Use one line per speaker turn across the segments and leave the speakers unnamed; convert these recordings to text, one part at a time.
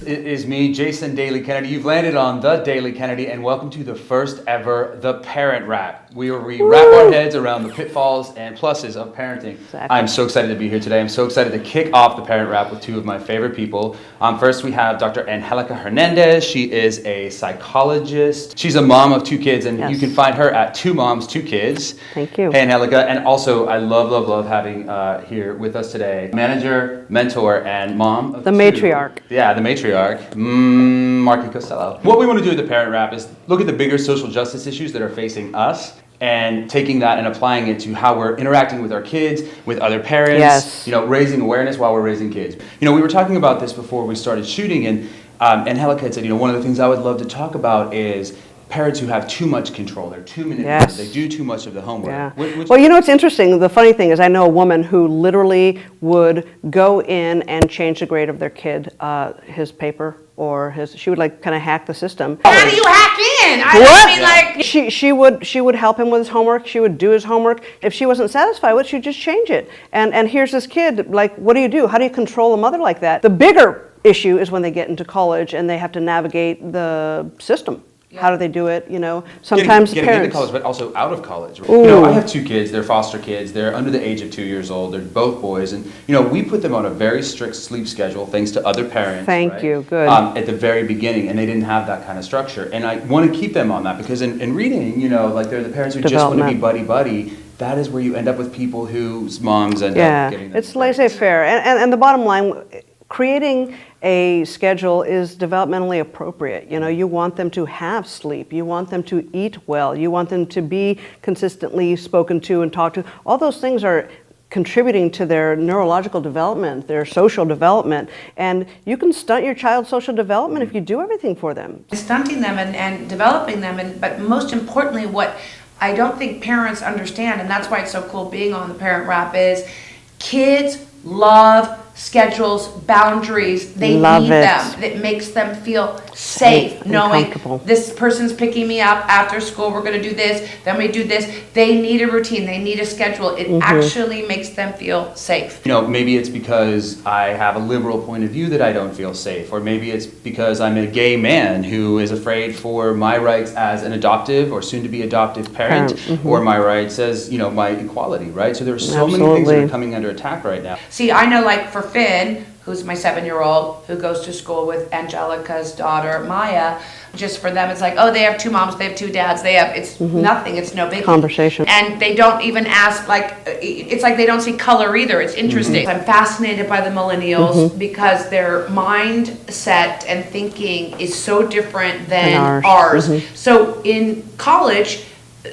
It is me, Jason Daly Kennedy. You've landed on The Daily Kennedy, and welcome to the first ever The Parent Wrap, where we wrap our heads around the pitfalls and pluses of parenting.
Exactly.
I'm so excited to be here today. I'm so excited to kick off The Parent Wrap with two of my favorite people. First, we have Dr. Angelica Hernandez. She is a psychologist. She's a mom of two kids, and
Yes.
you can find her at Two Moms, Two Kids.
Thank you.
Hey, Angelica. And also, I love having here with us today, manager, mentor, and mom of
The
two.
matriarch.
Yeah, the matriarch, Marky Costello. What we want to do with the Parent Wrap is look at the bigger social justice issues that are facing us and taking that and applying it to how we're interacting with our kids, with other parents,
Yes.
raising awareness while we're raising kids. We were talking about this before we started shooting, and Angelica had said, one of the things I would love to talk about is parents who have too much control. They're too manipulative.
Yes.
They do too much of the homework.
Yeah.
Which-
Well, it's interesting. The funny thing is I know a woman who literally would go in and change the grade of their kid, his paper or she would kind of hack the system.
How do you hack in?
She would help him with his homework. She would do his homework. If she wasn't satisfied with it, she'd just change it. And here's this kid, what do you do? How do you control a mother like that? The bigger issue is when they get into college and they have to navigate the system. How do they do it? Sometimes
getting
parents.
into college, but also out of college.
Ooh.
I have two kids. They're foster kids. They're under the age of 2 years old. They're both boys, and we put them on a very strict sleep schedule, thanks to other parents.
Thank
right?
you. Good.
At the very beginning, and they didn't have that kind of structure. And I want to keep them on that because in reading, they're the parents who just want to be buddy. That is where you end up with people whose moms end up getting them.
It's laissez-faire, and the bottom line, creating a schedule is developmentally appropriate. You want them to have sleep. You want them to eat well. You want them to be consistently spoken to and talked to. All those things are contributing to their neurological development, their social development. And you can stunt your child's social development if you do everything for them.
Stunting them and developing them, but most importantly, what I don't think parents understand, and that's why it's so cool being on the Parent Wrap, is kids love schedules, boundaries. They
Love
need
it.
them. It makes them feel safe,
and
knowing
comfortable.
this person's picking me up after school. We're going to do this, then we do this. They need a routine. They need a schedule. It actually makes them feel safe.
Maybe it's because I have a liberal point of view that I don't feel safe, or maybe it's because I'm a gay man who is afraid for my rights as an adoptive or soon-to-be adoptive parent, or my rights as, my equality, right? So there's so many things that are coming under attack right now.
See, I know, for Finn, who's my 7-year-old, who goes to school with Angelica's daughter, Maya, just for them, it's they have two moms, they have two dads, it's nothing, it's no big
Conversation.
And they don't even ask, it's they don't see color either. It's interesting. I'm fascinated by the millennials because their mindset and thinking is so different than ours. So in college,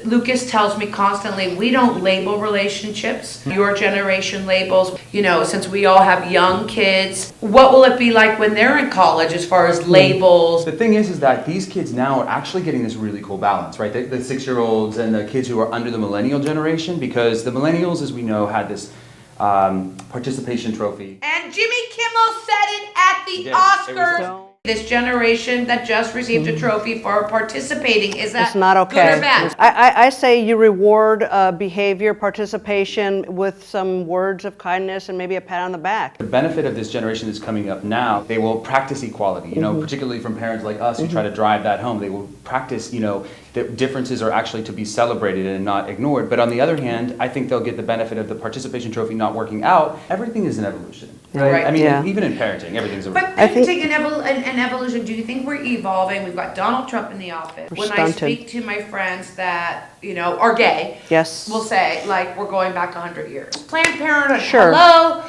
Lucas tells me constantly, we don't label relationships. Your generation labels, since we all have young kids. What will it be like when they're in college as far as labels?
The thing is that these kids now are actually getting this really cool balance, right? The 6-year-olds and the kids who are under the millennial generation, because the millennials, as we know, had this participation trophy.
And Jimmy Kimmel said it at the Oscars. This generation that just received a trophy for participating, is that
It's not okay.
good or bad?
I say you reward behavior, participation with some words of kindness and maybe a pat on the back.
The benefit of this generation that's coming up now, they will practice equality, particularly from parents like us who try to drive that home. They will practice, that differences are actually to be celebrated and not ignored. But on the other hand, I think they'll get the benefit of the participation trophy not working out. Everything is an evolution, right? I mean, even in parenting, everything's
But
evolution.
take an evolution. Do you think we're evolving? We've got Donald Trump in the office.
We're
When
stunted.
I speak to my friends that are gay,
Yes.
will say we're going back 100 years. Planned Parenthood.
Sure.
Hello.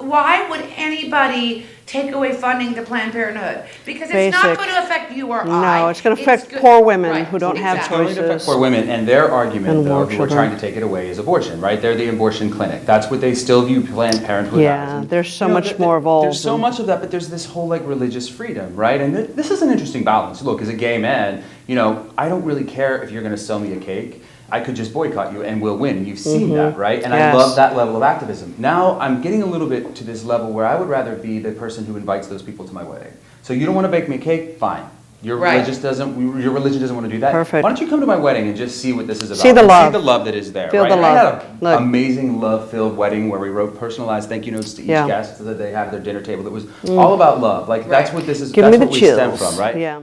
Why would anybody take away funding to Planned Parenthood? Because it's not
Basic.
going to affect you or I.
No, it's going to affect poor women
Right,
who don't have
exactly.
Going to affect
choices.
poor women, and their argument,
And
though,
more
who are
children.
trying to take it away, is abortion, right? They're the abortion clinic. That's what they still view Planned Parenthood as.
Yeah,
And,
there's so much more evolved.
There's so much of that, but there's this whole religious freedom, right? And this is an interesting balance. Look, as a gay man, I don't really care if you're going to sell me a cake. I could just boycott you and we'll win. And you've seen that, right? And I
Yes.
love that level of activism. Now I'm getting a little bit to this level where I would rather be the person who invites those people to my wedding. So you don't want to bake me a cake? Fine. Your
Right.
your religion doesn't want to do that.
Perfect.
Why don't you come to my wedding and just see what this is about?
See the
And
love.
See the love that is there.
Feel
right?
the
And I
love.
had
Look.
an amazing love-filled wedding where we wrote personalized thank you notes to each
Yeah.
guest so that they have their dinner table. It was all about love. Like that's
Right.
what this is.
Give
That's
me the
what we stem
chills.
from, right?
Yeah.